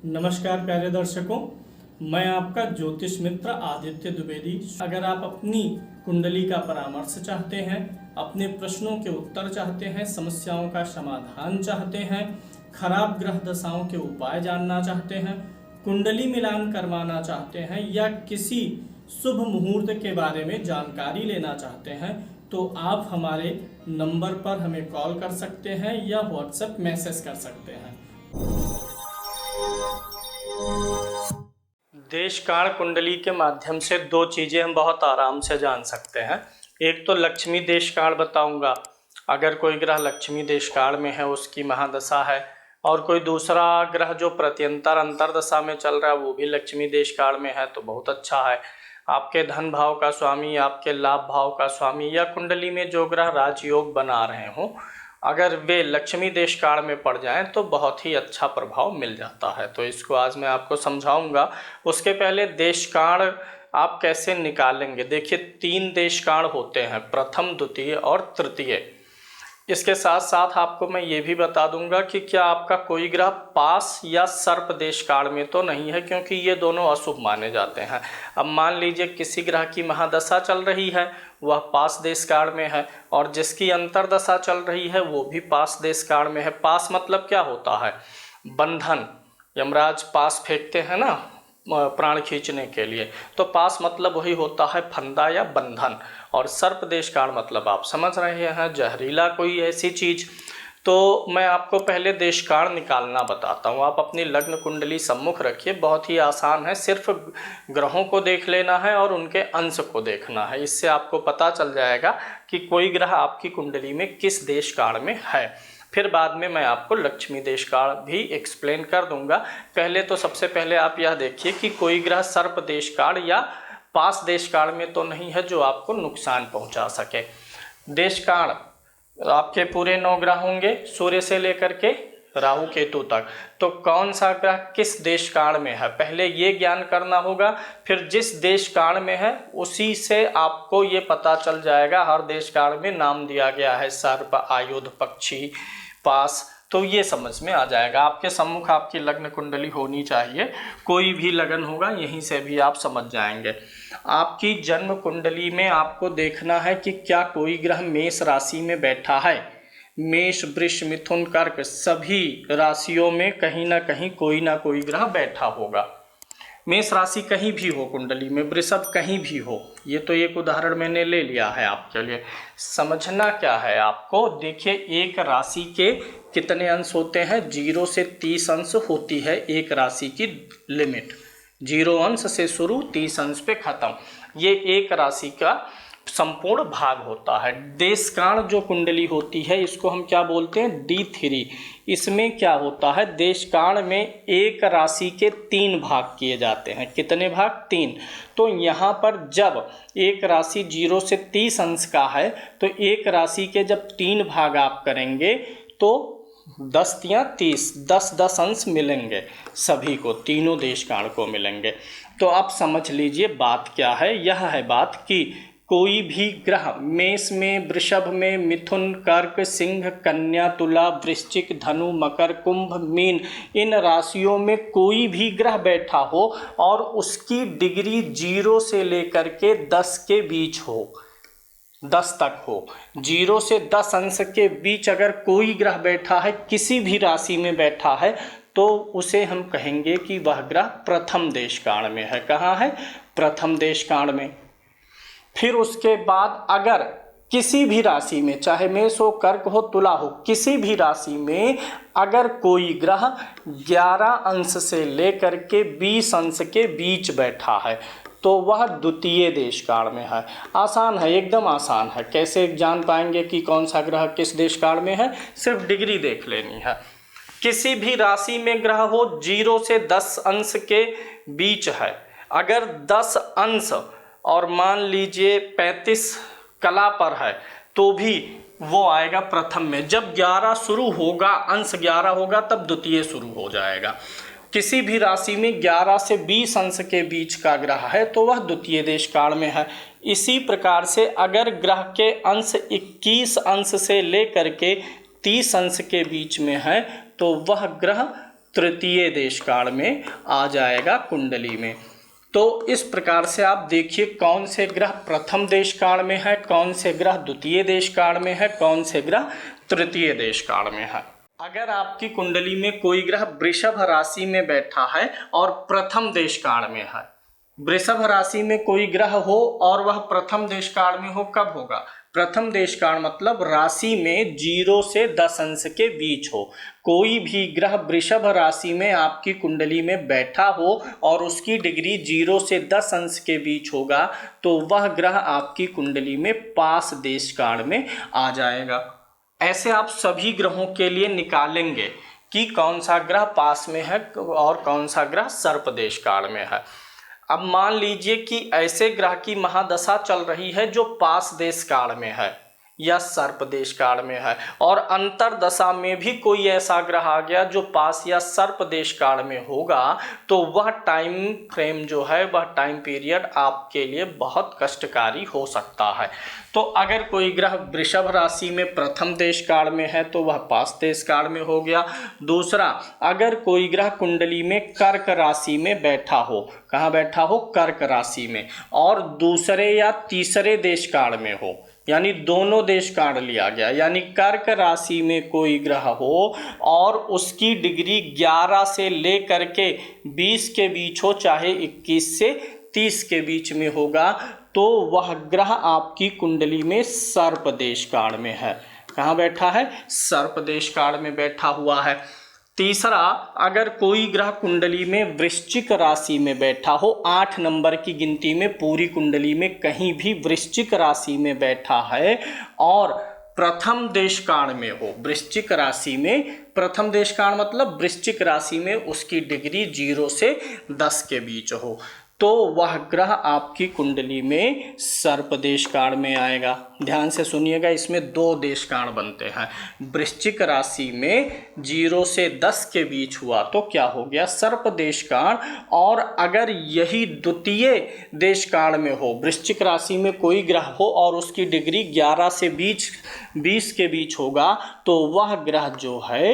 नमस्कार प्यारे दर्शकों, मैं आपका ज्योतिष मित्र आदित्य द्विवेदी। अगर आप अपनी कुंडली का परामर्श चाहते हैं, अपने प्रश्नों के उत्तर चाहते हैं, समस्याओं का समाधान चाहते हैं, खराब ग्रह दशाओं के उपाय जानना चाहते हैं, कुंडली मिलान करवाना चाहते हैं या किसी शुभ मुहूर्त के बारे में जानकारी लेना चाहते हैं, तो आप हमारे नंबर पर हमें कॉल कर सकते हैं या व्हाट्सएप मैसेज कर सकते हैं। देश काल कुंडली के माध्यम से दो चीज़ें हम बहुत आराम से जान सकते हैं। एक तो लक्ष्मी देश काल बताऊंगा, अगर कोई ग्रह लक्ष्मी देश काल में है उसकी महादशा है, और कोई दूसरा ग्रह जो प्रत्यंतर अंतरदशा में चल रहा है वो भी लक्ष्मी देश काल में है तो बहुत अच्छा है। आपके धन भाव का स्वामी, आपके लाभ भाव का स्वामी या कुंडली में जो ग्रह राजयोग बना रहे हों, अगर वे लक्ष्मी देश काल में पड़ जाएं तो बहुत ही अच्छा प्रभाव मिल जाता है। तो इसको आज मैं आपको समझाऊंगा। उसके पहले देश काल आप कैसे निकालेंगे। देखिए, 3 देश काल होते हैं, प्रथम, द्वितीय और तृतीय। इसके साथ साथ आपको मैं ये भी बता दूंगा कि क्या आपका कोई ग्रह पास या सर्प देश काल में तो नहीं है, क्योंकि ये दोनों अशुभ माने जाते हैं। अब मान लीजिए किसी ग्रह की महादशा चल रही है, वह पास देश काल में है, और जिसकी अंतरदशा चल रही है वो भी पास देश काल में है। पास मतलब क्या होता है? बंधन। यमराज पास फेंकते हैं ना प्राण खींचने के लिए, तो पास मतलब वही होता है फंदा या बंधन। और सर्प देश काल मतलब आप समझ रहे हैं, जहरीला कोई ऐसी चीज। तो मैं आपको पहले देश काल निकालना बताता हूँ। आप अपनी लग्न कुंडली सम्मुख रखिए, बहुत ही आसान है, सिर्फ ग्रहों को देख लेना है और उनके अंश को देखना है। इससे आपको पता चल जाएगा कि कोई ग्रह आपकी कुंडली में किस देश काल में है। फिर बाद में मैं आपको लक्ष्मी देश काल भी एक्सप्लेन कर दूंगा। पहले तो सबसे पहले आप यह देखिए कि कोई ग्रह सर्प देश काल या पास देश काल में तो नहीं है जो आपको नुकसान पहुंचा सके। देश काल आपके पूरे 9 ग्रह होंगे, सूर्य से लेकर के राहु केतु तक। तो कौन सा ग्रह किस देश काल में है, पहले ये ज्ञान करना होगा। फिर जिस देश काल में है उसी से आपको ये पता चल जाएगा। हर देश काल में नाम दिया गया है, सर्प, आयुध, पक्षी, पास, तो ये समझ में आ जाएगा। आपके सम्मुख आपकी लग्न कुंडली होनी चाहिए, कोई भी लगन होगा यहीं से भी आप समझ जाएंगे। आपकी जन्म कुंडली में आपको देखना है कि क्या कोई ग्रह मेष राशि में बैठा है। मेष, वृष, मिथुन, कर्क सभी राशियों में कहीं ना कहीं कोई ना कोई ग्रह बैठा होगा। मेष राशि कहीं भी हो कुंडली में, वृषभ कहीं भी हो, ये तो एक उदाहरण मैंने ले लिया है आपके लिए। समझना क्या है आपको, देखिए एक राशि के कितने अंश होते हैं? 0 से 30 अंश होती है एक राशि की लिमिट। 0 अंश से शुरू, 30 अंश पे खत्म। ये एक राशि का संपूर्ण भाग होता है। देशकाल जो कुंडली होती है इसको हम क्या बोलते हैं? D3। इसमें क्या होता है? देशकाल में एक राशि के 3 भाग किए जाते हैं। कितने भाग? 3। तो यहाँ पर जब एक राशि 0 से 30 अंश का है तो एक राशि के जब 3 भाग आप करेंगे तो 10 या 30, 10-10 अंश मिलेंगे सभी को, तीनों देशकाल को मिलेंगे। तो आप समझ लीजिए बात क्या है। यह है बात कि कोई भी ग्रह मेष में, वृषभ में, मिथुन, कर्क, सिंह, कन्या, तुला, वृश्चिक, धनु, मकर, कुंभ, मीन, इन राशियों में कोई भी ग्रह बैठा हो और उसकी डिग्री 0 से लेकर के 10 के बीच हो, 10 तक हो, 0 से 10 अंश के बीच अगर कोई ग्रह बैठा है, किसी भी राशि में बैठा है, तो उसे हम कहेंगे कि वह ग्रह प्रथम देशकाल में है। कहाँ है? प्रथम देशकाल में। फिर उसके बाद अगर किसी भी राशि में, चाहे मेष हो, कर्क हो, तुला हो, किसी भी राशि में अगर कोई ग्रह 11 अंश से लेकर के 20 अंश के बीच बैठा है तो वह द्वितीय देशकाल में है। आसान है, एकदम आसान है। कैसे जान पाएंगे कि कौन सा ग्रह किस देशकाल में है? सिर्फ डिग्री देख लेनी है। किसी भी राशि में ग्रह हो 0 से 10 अंश के बीच है, अगर 10 अंश और मान लीजिए 35 कला पर है तो भी वो आएगा प्रथम में। जब 11 शुरू होगा, अंश 11 होगा, तब द्वितीय शुरू हो जाएगा। किसी भी राशि में 11 से 20 अंश के बीच का ग्रह है तो वह द्वितीय देशकाल में है। इसी प्रकार से अगर ग्रह के अंश 21 अंश से लेकर के 30 अंश के बीच में है तो वह ग्रह तृतीय देश काल में आ जाएगा कुंडली में। तो इस प्रकार से आप देखिए कौन से ग्रह प्रथम देश काल में है, कौन से ग्रह द्वितीय देश काल में है, कौन से ग्रह तृतीय देश काल में है। अगर आपकी कुंडली में कोई ग्रह वृषभ राशि में बैठा है और प्रथम देश काल में है, वृषभ राशि में कोई ग्रह हो और वह प्रथम देश काल में हो, कब होगा? प्रथम देश काल मतलब राशि में 0 से 10 अंश के बीच हो। कोई भी ग्रह वृषभ राशि में आपकी कुंडली में बैठा हो और उसकी डिग्री 0 से 10 अंश के बीच होगा तो वह ग्रह आपकी कुंडली में पास देश काल में आ जाएगा। ऐसे आप सभी ग्रहों के लिए निकालेंगे कि कौन सा ग्रह पास में है और कौन सा ग्रह सर्प देश काल में है। अब मान लीजिए कि ऐसे ग्रह की महादशा चल रही है जो पास देश काल में है या सर्प देश काल में है, और अंतरदशा में भी कोई ऐसा ग्रह आ गया जो पास या सर्प देश काल में होगा, तो वह टाइम फ्रेम जो है, वह टाइम पीरियड आपके लिए बहुत कष्टकारी हो सकता है। तो अगर कोई ग्रह वृषभ राशि में प्रथम देश काल में है तो वह पास देश काल में हो गया। दूसरा, अगर कोई ग्रह कुंडली में कर्क राशि में बैठा हो, कहाँ बैठा हो? कर्क राशि में, और दूसरे या तीसरे देश काल में हो, यानी दोनों देश काल लिया गया, यानी कर्क राशि में कोई ग्रह हो और उसकी डिग्री 11 से लेकर के 20 के बीच हो, चाहे 21 से 30 के बीच में होगा, तो वह ग्रह आपकी कुंडली में सर्प देश काल में है। कहाँ बैठा है? सर्प देश काल में बैठा हुआ है। तीसरा, अगर कोई ग्रह कुंडली में वृश्चिक राशि में बैठा हो, 8 नंबर की गिनती में पूरी कुंडली में कहीं भी वृश्चिक राशि में बैठा है और प्रथम देश काल में हो, वृश्चिक राशि में प्रथम देश काल मतलब वृश्चिक राशि में उसकी डिग्री 0 से 10 के बीच हो, तो वह ग्रह आपकी कुंडली में सर्प देश काल में आएगा। ध्यान से सुनिएगा, इसमें 2 देश काल बनते हैं। वृश्चिक राशि में 0 से 10 के बीच हुआ तो क्या हो गया? सर्प देश काल। और अगर यही द्वितीय देश काल में हो, वृश्चिक राशि में कोई ग्रह हो और उसकी डिग्री 11 से 20 के बीच होगा, तो वह ग्रह जो है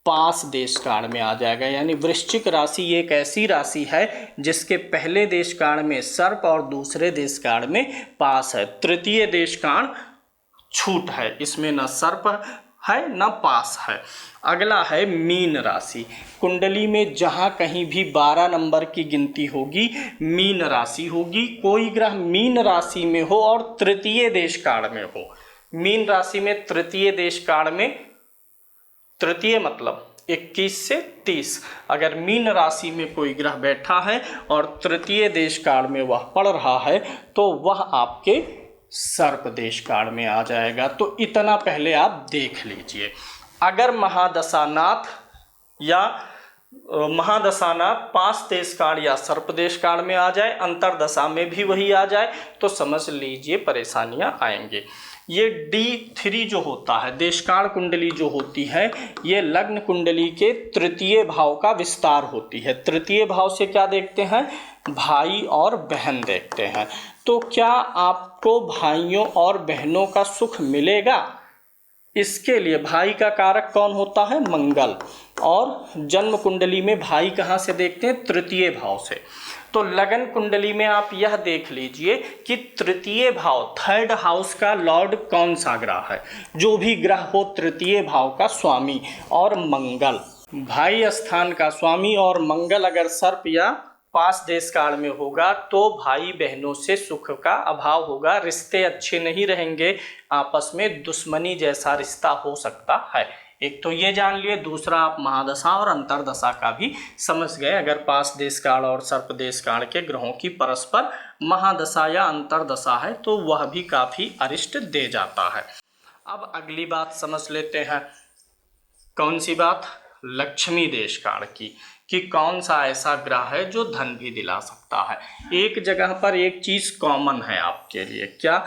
पास देश काल में आ जाएगा। यानी वृश्चिक राशि एक ऐसी राशि है जिसके पहले देश काल में सर्प और दूसरे देश काल में पास है। तृतीय देश काल छूट है, इसमें न सर्प है न पास है। अगला है मीन राशि। कुंडली में जहां कहीं भी 12 नंबर की गिनती होगी, मीन राशि होगी। कोई ग्रह मीन राशि में हो और तृतीय देश काल में हो, मीन राशि में तृतीय देश काल में, तृतीय मतलब 21 से 30, अगर मीन राशि में कोई ग्रह बैठा है और तृतीय देश काल में वह पड़ रहा है तो वह आपके सर्प देश काल में आ जाएगा। तो इतना पहले आप देख लीजिए। अगर महादशानाथ पास देश काल या सर्प देश काल में आ जाए, अंतरदशा में भी वही आ जाए, तो समझ लीजिए परेशानियां आएंगी। ये D3 जो होता है, देशकाल कुंडली जो होती है, ये लग्न कुंडली के तृतीय भाव का विस्तार होती है। तृतीय भाव से क्या देखते हैं? भाई और बहन देखते हैं। तो क्या आपको भाइयों और बहनों का सुख मिलेगा? इसके लिए भाई का कारक कौन होता है? मंगल। और जन्म कुंडली में भाई कहाँ से देखते हैं? तृतीय भाव से। तो लगन कुंडली में आप यह देख लीजिए कि तृतीय भाव, थर्ड हाउस का लॉर्ड कौन सा ग्रह है? जो भी ग्रह हो तृतीय भाव का स्वामी, और मंगल भाई स्थान का स्वामी, और मंगल अगर सर्प या पास देश काल में होगा तो भाई बहनों से सुख का अभाव होगा, रिश्ते अच्छे नहीं रहेंगे, आपस में दुश्मनी जैसा रिश्ता हो सकता है। एक तो ये जान लिए, दूसरा आप महादशा और अंतरदशा का भी समझ गए। अगर पास देश काल और सर्प देश काल के ग्रहों की परस्पर महादशा या अंतरदशा है तो वह भी काफ़ी अरिष्ट दे जाता है। अब अगली बात समझ लेते हैं। कौन सी बात? लक्ष्मी देश काल की, कि कौन सा ऐसा ग्रह है जो धन भी दिला सकता है। एक जगह पर एक चीज़ कॉमन है आपके लिए, क्या?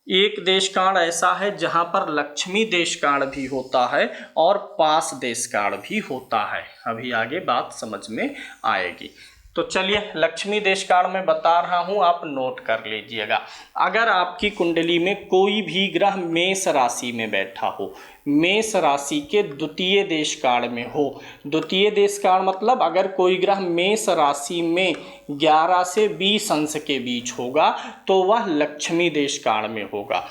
एक देश काल ऐसा है जहां पर लक्ष्मी देश काल भी होता है और पास देश काल भी होता है। अभी आगे बात समझ में आएगी। तो तो चलिए लक्ष्मी देश काल में बता रहा हूं, आप नोट कर लीजिएगा। अगर आपकी कुंडली में कोई भी ग्रह मेष राशि में बैठा हो, मेष राशि के द्वितीय देश काल में हो, द्वितीय देश काल मतलब अगर कोई ग्रह मेष राशि में 11 से 20 अंश के बीच होगा तो वह लक्ष्मी देश काल में होगा।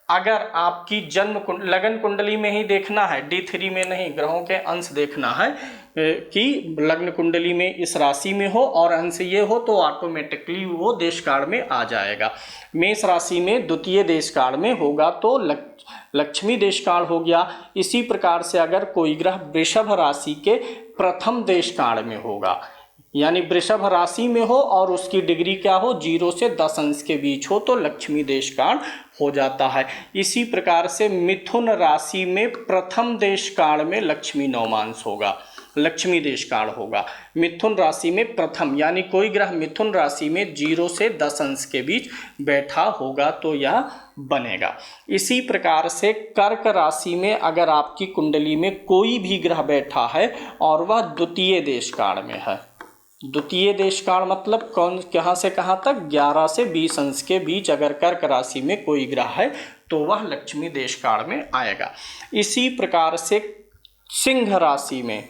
अगर आपकी जन्म लगन कुंडली में ही देखना है, D3 में नहीं, ग्रहों के अंश देखना है कि लग्न कुंडली में इस राशि में हो और अंश ये हो तो ऑटोमेटिकली वो देश काल में आ जाएगा। मेष राशि में द्वितीय देश काल में होगा तो लक्ष्मी देश काल हो गया। इसी प्रकार से अगर कोई ग्रह वृषभ राशि के प्रथम देश काल में होगा, यानी वृषभ राशि में हो और उसकी डिग्री क्या हो, 0 से 10 अंश के बीच हो, तो लक्ष्मी देश काल हो जाता है। इसी प्रकार से मिथुन राशि में प्रथम देश काल में लक्ष्मी नवमांश होगा, लक्ष्मी देश काल होगा। मिथुन राशि में प्रथम, यानी कोई ग्रह मिथुन राशि में 0 से 10 अंश के बीच बैठा होगा तो यह बनेगा। इसी प्रकार से कर्क राशि में अगर आपकी कुंडली में कोई भी ग्रह बैठा है और वह द्वितीय देश काल में है, द्वितीय देश काल मतलब कहाँ से कहाँ तक, 11 से 20 अंश के बीच अगर कर्क राशि में कोई ग्रह है तो वह लक्ष्मी देश काल में आएगा। इसी प्रकार से सिंह राशि में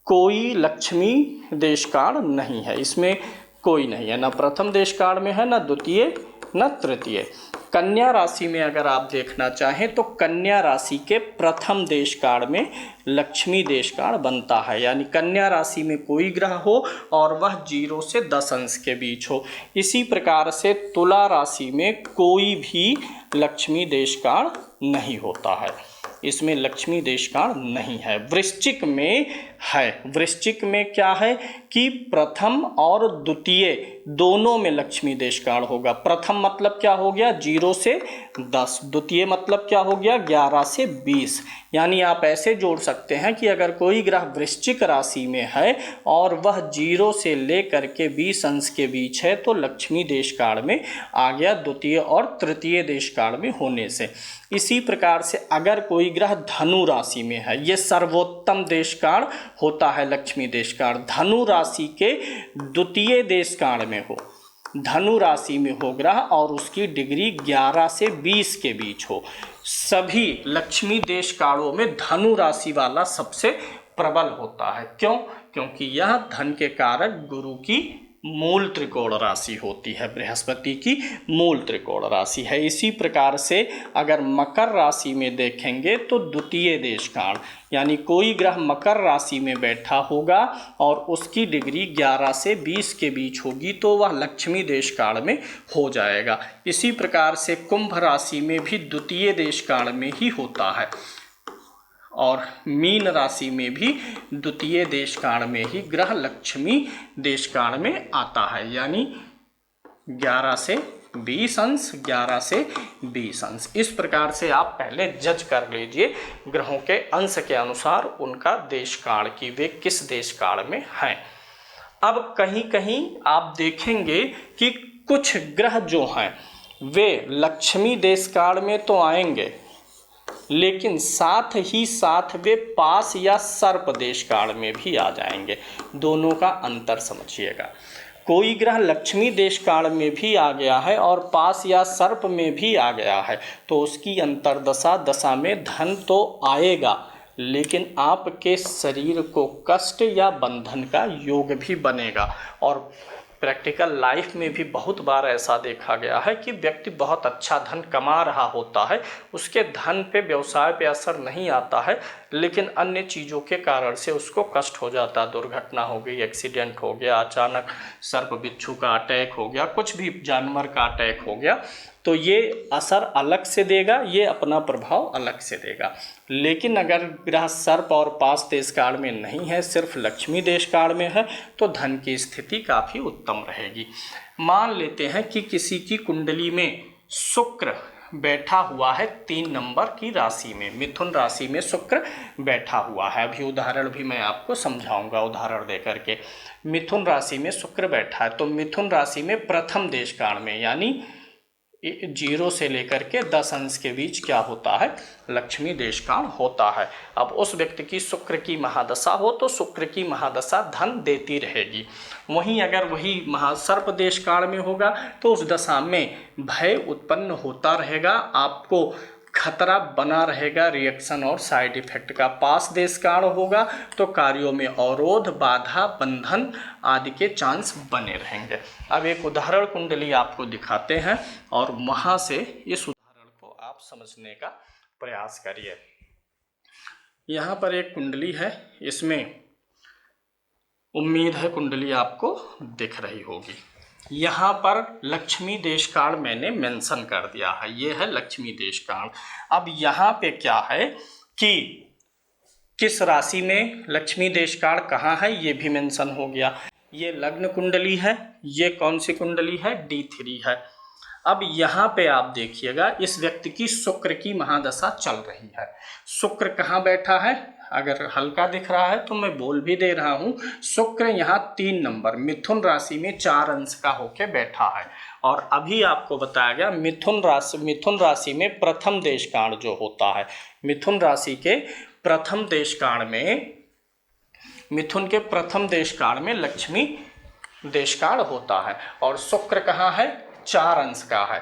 कोई लक्ष्मी देश काल नहीं है, इसमें कोई नहीं है, ना प्रथम देश काल में है, ना द्वितीय, ना तृतीय। कन्या राशि में अगर आप देखना चाहें तो कन्या राशि के प्रथम देश काल में लक्ष्मी देश काल बनता है, यानी कन्या राशि में कोई ग्रह हो और वह 0 से 10 अंश के बीच हो। इसी प्रकार से तुला राशि में कोई भी लक्ष्मी देश काल नहीं होता है, इसमें लक्ष्मी देश काल नहीं है। वृश्चिक में है, वृश्चिक में क्या है कि प्रथम और द्वितीय दोनों में लक्ष्मी देश काल होगा। प्रथम मतलब क्या हो गया, 0 से 10, द्वितीय मतलब क्या हो गया, 11 से 20। यानी आप ऐसे जोड़ सकते हैं कि अगर कोई ग्रह वृश्चिक राशि में है और वह 0 से लेकर के 20 अंश के बीच है तो लक्ष्मी देश काल में आ गया, द्वितीय और तृतीय देश काल में होने से। इसी प्रकार से अगर कोई ग्रह धनु राशि में है, ये सर्वोत्तम देश काल होता है लक्ष्मी देश काल। धनु राशि के द्वितीय देश काल में हो, धनु राशि में हो ग्रह और उसकी डिग्री 11 से 20 के बीच हो, सभी लक्ष्मी देश कालों में धनु राशि वाला सबसे प्रबल होता है। क्यों? क्योंकि यह धन के कारक गुरु की मूल त्रिकोण राशि होती है, बृहस्पति की मूल त्रिकोण राशि है। इसी प्रकार से अगर मकर राशि में देखेंगे तो द्वितीय देश काल, यानी कोई ग्रह मकर राशि में बैठा होगा और उसकी डिग्री 11 से 20 के बीच होगी तो वह लक्ष्मी देश काल में हो जाएगा। इसी प्रकार से कुंभ राशि में भी द्वितीय देश काल में ही होता है और मीन राशि में भी द्वितीय देश काल में ही ग्रह लक्ष्मी देश काल में आता है, यानी 11 से 20 अंश, 11 से 20 अंश। इस प्रकार से आप पहले जज कर लीजिए ग्रहों के अंश के अनुसार उनका देश काल की वे किस देश काल में हैं। अब कहीं कहीं आप देखेंगे कि कुछ ग्रह जो हैं वे लक्ष्मी देश काल में तो आएंगे लेकिन साथ ही साथ वे पास या सर्प देश काल में भी आ जाएंगे। दोनों का अंतर समझिएगा। कोई ग्रह लक्ष्मी देश काल में भी आ गया है और पास या सर्प में भी आ गया है तो उसकी अंतर्दशा दशा में धन तो आएगा लेकिन आपके शरीर को कष्ट या बंधन का योग भी बनेगा। और प्रैक्टिकल लाइफ में भी बहुत बार ऐसा देखा गया है कि व्यक्ति बहुत अच्छा धन कमा रहा होता है, उसके धन पे, व्यवसाय पे असर नहीं आता है लेकिन अन्य चीज़ों के कारण से उसको कष्ट हो जाता है। दुर्घटना हो गई, एक्सीडेंट हो गया, अचानक सर्प बिच्छू का अटैक हो गया, कुछ भी जानवर का अटैक हो गया तो ये असर अलग से देगा, ये अपना प्रभाव अलग से देगा। लेकिन अगर ग्रह सर्प और पास देश काल में नहीं है, सिर्फ लक्ष्मी देश काल में है तो धन की स्थिति काफ़ी उत्तम रहेगी। मान लेते हैं कि किसी की कुंडली में शुक्र बैठा हुआ है 3 नंबर की राशि में, मिथुन राशि में शुक्र बैठा हुआ है। अभी उदाहरण भी मैं आपको समझाऊंगा उदाहरण दे करके। मिथुन राशि में शुक्र बैठा है तो मिथुन राशि में प्रथम देश काल में, यानी 0 से लेकर के 10 अंश के बीच क्या होता है, लक्ष्मी देशकाल होता है। अब उस व्यक्ति की शुक्र की महादशा हो तो शुक्र की महादशा धन देती रहेगी। वहीं अगर वही महासर्प देशकाल में होगा तो उस दशा में भय उत्पन्न होता रहेगा, आपको खतरा बना रहेगा, रिएक्शन और साइड इफेक्ट का। पास देशकाल होगा तो कार्यों में अवरोध, बाधा, बंधन आदि के चांस बने रहेंगे। अब एक उदाहरण कुंडली आपको दिखाते हैं और वहाँ से इस उदाहरण को आप समझने का प्रयास करिए। यहाँ पर एक कुंडली है, इसमें उम्मीद है कुंडली आपको दिख रही होगी। यहाँ पर लक्ष्मी देशकाल मैंने मेंशन कर दिया है, ये है लक्ष्मी देशकाल। अब यहाँ पे क्या है कि किस राशि में लक्ष्मी देशकाल कहाँ है ये भी मेंशन हो गया। ये लग्न कुंडली है, ये कौन सी कुंडली है, D3 है। अब यहाँ पे आप देखिएगा इस व्यक्ति की शुक्र की महादशा चल रही है। शुक्र कहाँ बैठा है, अगर हल्का दिख रहा है तो मैं बोल भी दे रहा हूँ, शुक्र यहाँ 3 नंबर मिथुन राशि में 4 अंश का होके बैठा है। और अभी आपको बताया गया मिथुन राशि में प्रथम देशकाल जो होता है, मिथुन राशि के प्रथम देशकाल में, मिथुन के प्रथम देशकाल में लक्ष्मी देशकाल होता है। और शुक्र कहाँ है, 4 अंश का है।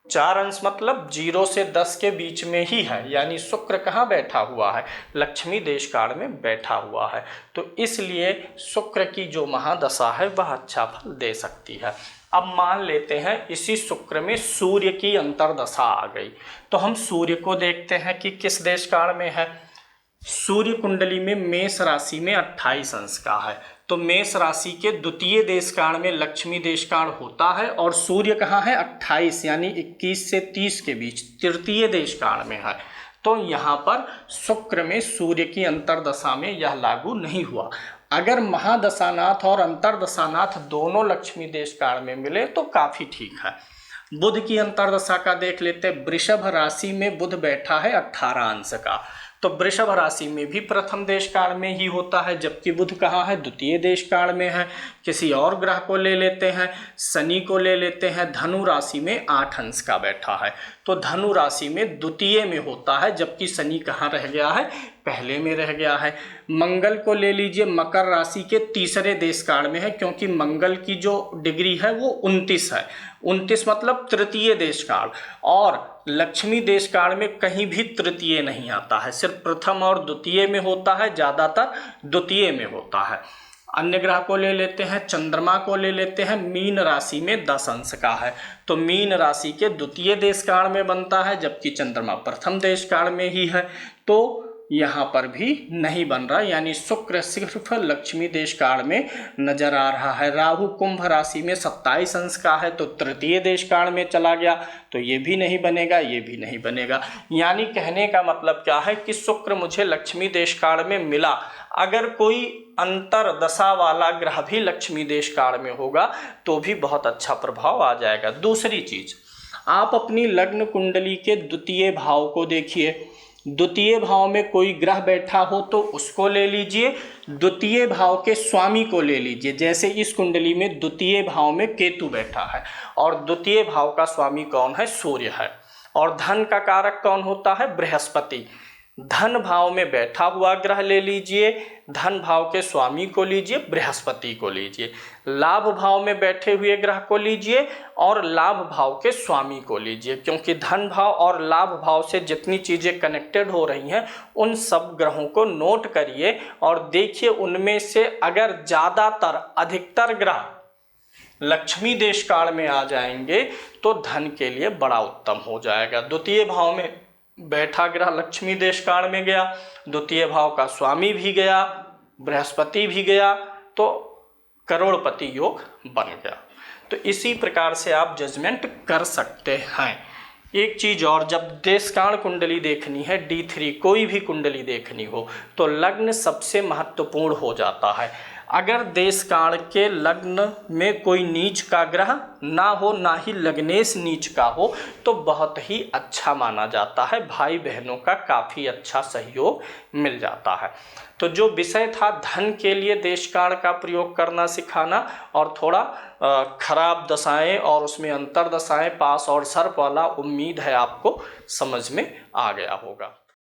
4 अंश मतलब 0 से 10 के बीच में ही है, यानी शुक्र कहाँ बैठा हुआ है, लक्ष्मी देशकाल में बैठा हुआ है। तो इसलिए शुक्र की जो महादशा है वह अच्छा फल दे सकती है। अब मान लेते हैं इसी शुक्र में सूर्य की अंतर्दशा आ गई, तो हम सूर्य को देखते हैं कि किस देशकाल में है। सूर्य कुंडली में मेष राशि में 28 अंश का है, तो मेष राशि के द्वितीय देशकाल में लक्ष्मी देशकाल होता है। और सूर्य कहाँ है, 28 यानी 21 से 30 के बीच तृतीय देशकाल में है। तो यहाँ पर शुक्र में सूर्य की अंतर्दशा में यह लागू नहीं हुआ। अगर महादशानाथ और अंतर्दशानाथ दोनों लक्ष्मी देशकाल में मिले तो काफ़ी ठीक है। बुध की अंतर्दशा का देख लेते, वृषभ राशि में बुध बैठा है 18 अंश का, तो वृषभ राशि में भी प्रथम देशकाल में ही होता है, जबकि बुध कहाँ है, द्वितीय देशकाल में है। किसी और ग्रह को ले लेते हैं, शनि को ले लेते हैं, धनु राशि में 8 अंश का बैठा है, तो धनु राशि में द्वितीय में होता है, जबकि शनि कहाँ रह गया है, पहले में रह गया है। मंगल को ले लीजिए, मकर राशि के तीसरे देशकाल में है, क्योंकि मंगल की जो डिग्री है वो 29 है। 29 मतलब तृतीय देशकाल, और लक्ष्मी देशकाल में कहीं भी तृतीय नहीं आता है, सिर्फ प्रथम और द्वितीय में होता है, ज़्यादातर द्वितीय में होता है। अन्य ग्रह को ले लेते हैं, चंद्रमा को ले लेते हैं, मीन राशि में 10 अंश का है, तो मीन राशि के द्वितीय देशकाल में बनता है, जबकि चंद्रमा प्रथम देशकाल में ही है, तो यहाँ पर भी नहीं बन रहा, यानी शुक्र सिर्फ लक्ष्मी देशकाल में नजर आ रहा है। राहु कुंभ राशि में 27 अंश का है, तो तृतीय देशकाल में चला गया, तो ये भी नहीं बनेगा, ये भी नहीं बनेगा। यानी कहने का मतलब क्या है कि शुक्र मुझे लक्ष्मी देशकाल में मिला, अगर कोई अंतर्दशा वाला ग्रह भी लक्ष्मी देशकाल में होगा तो भी बहुत अच्छा प्रभाव आ जाएगा। दूसरी चीज, आप अपनी लग्न कुंडली के द्वितीय भाव को देखिए, द्वितीय भाव में कोई ग्रह बैठा हो तो उसको ले लीजिए, द्वितीय भाव के स्वामी को ले लीजिए। जैसे इस कुंडली में द्वितीय भाव में केतु बैठा है और द्वितीय भाव का स्वामी कौन है, सूर्य है, और धन का कारक कौन होता है, बृहस्पति। धन भाव में बैठा हुआ ग्रह ले लीजिए, धन भाव के स्वामी को लीजिए, बृहस्पति को लीजिए। लाभ भाव में बैठे हुए ग्रह को लीजिए और लाभ भाव के स्वामी को लीजिए, क्योंकि धन भाव और लाभ भाव से जितनी चीज़ें कनेक्टेड हो रही हैं उन सब ग्रहों को नोट करिए और देखिए उनमें से अगर ज़्यादातर अधिकतर ग्रह लक्ष्मी देशकाल में आ जाएंगे तो धन के लिए बड़ा उत्तम हो जाएगा। द्वितीय भाव में बैठा ग्रह लक्ष्मी देशकाल में गया, द्वितीय भाव का स्वामी भी गया, बृहस्पति भी गया, तो करोड़पति योग बन गया। तो इसी प्रकार से आप जजमेंट कर सकते हैं। एक चीज़ और, जब देशकाल कुंडली देखनी है, D3 कोई भी कुंडली देखनी हो, तो लग्न सबसे महत्वपूर्ण हो जाता है। अगर देशकाल के लग्न में कोई नीच का ग्रह ना हो, ना ही लग्नेश नीच का हो, तो बहुत ही अच्छा माना जाता है, भाई बहनों का काफ़ी अच्छा सहयोग मिल जाता है। तो जो विषय था धन के लिए देशकाल का प्रयोग करना सिखाना, और थोड़ा खराब दशाएं और उसमें अंतर दशाएं, पास और सर्प वाला, उम्मीद है आपको समझ में आ गया होगा।